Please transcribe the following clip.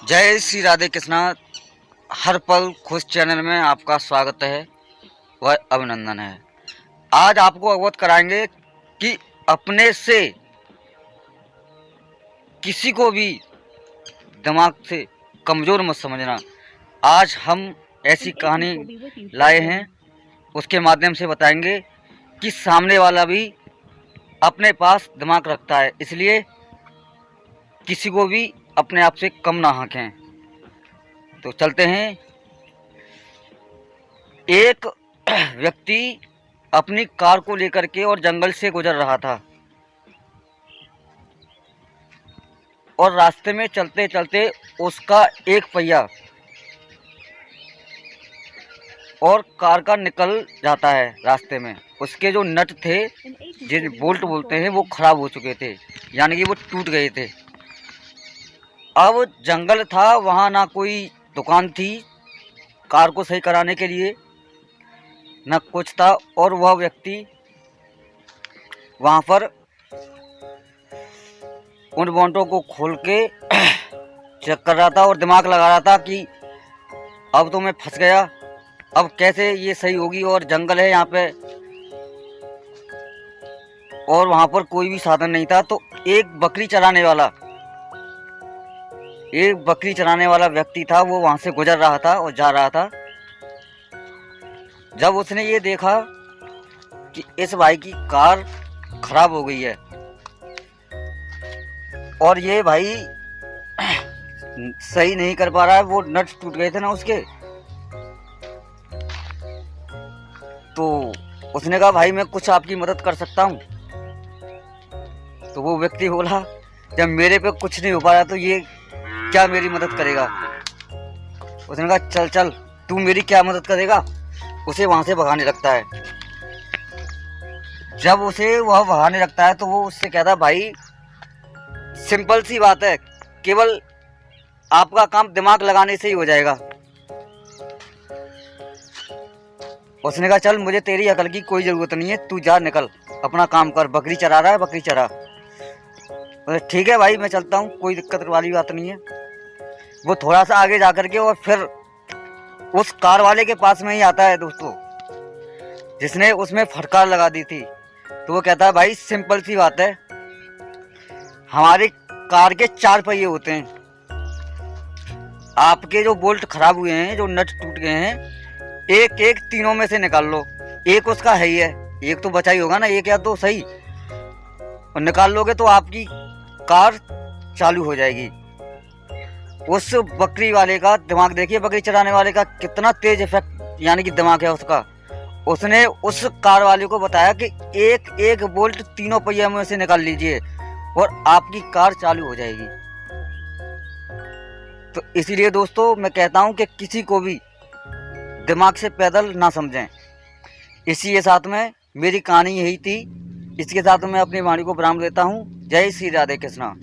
जय श्री राधे कृष्णा। हर पल खुश चैनल में आपका स्वागत है वह अभिनंदन है। आज आपको अवगत कराएंगे कि अपने से किसी को भी दिमाग से कमज़ोर मत समझना। आज हम ऐसी कहानी लाए हैं, उसके माध्यम से बताएंगे कि सामने वाला भी अपने पास दिमाग रखता है, इसलिए किसी को भी अपने आप से कम ना आंकें। तो चलते हैं। एक व्यक्ति अपनी कार को लेकर के और जंगल से गुजर रहा था और रास्ते में चलते चलते उसका एक पहिया और कार का निकल जाता है रास्ते में। उसके जो नट थे, जिन बोल्ट बोलते हैं, वो खराब हो चुके थे, यानी कि वो टूट गए थे। अब जंगल था, वहाँ ना कोई दुकान थी कार को सही कराने के लिए, न कुछ था। और वह व्यक्ति वहाँ पर उन बोल्टों को खोल के चेक कर रहा था और दिमाग लगा रहा था कि अब तो मैं फंस गया, अब कैसे ये सही होगी। और जंगल है यहाँ पे और वहाँ पर कोई भी साधन नहीं था। तो एक बकरी चराने वाला व्यक्ति था, वो वहाँ से गुजर रहा था और जा रहा था। जब उसने ये देखा कि इस भाई की कार खराब हो गई है और ये भाई सही नहीं कर पा रहा है, वो नट टूट गए थे ना उसके, तो उसने कहा भाई मैं कुछ आपकी मदद कर सकता हूँ। तो वो व्यक्ति बोला जब मेरे पे कुछ नहीं हो पा रहा तो ये क्या मेरी मदद करेगा। उसने कहा चल चल तू मेरी क्या मदद करेगा। उसे वहाँ से भगाने लगता है। जब उसे वह भगाने लगता है तो वो उससे कहता है भाई सिंपल सी बात है, केवल आपका काम दिमाग लगाने से ही हो जाएगा। उसने कहा चल मुझे तेरी अकल की कोई ज़रूरत नहीं है, तू जा निकल अपना काम कर, बकरी चरा रहा है बकरी चरा। ठीक है भाई मैं चलता हूँ, कोई दिक्कत वाली बात नहीं है। वो थोड़ा सा आगे जा कर के और फिर उस कार वाले के पास में ही आता है दोस्तों, जिसने उसमें फटकार लगा दी थी। तो वो कहता है भाई सिंपल सी बात है, हमारी कार के 4 पहिए होते हैं, आपके जो बोल्ट खराब हुए हैं, जो नट टूट गए हैं, एक एक तीनों में से निकाल लो। एक उसका है ही है, एक तो बचा ही होगा ना, एक या तो सही, और निकाल लोगे तो आपकी कार चालू हो जाएगी। उस बकरी वाले का दिमाग देखिए, बकरी चराने वाले का कितना तेज इफेक्ट यानी कि दिमाग है उसका। उसने उस कार वाले को बताया कि एक एक बोल्ट तीनों पहिया में से निकाल लीजिए और आपकी कार चालू हो जाएगी। तो इसीलिए दोस्तों मैं कहता हूं कि किसी को भी दिमाग से पैदल ना समझें। इसी के साथ में मेरी कहानी यही थी। इसके साथ मैं अपनी वाणी को विराम देता हूं। जय श्री राधे कृष्णा।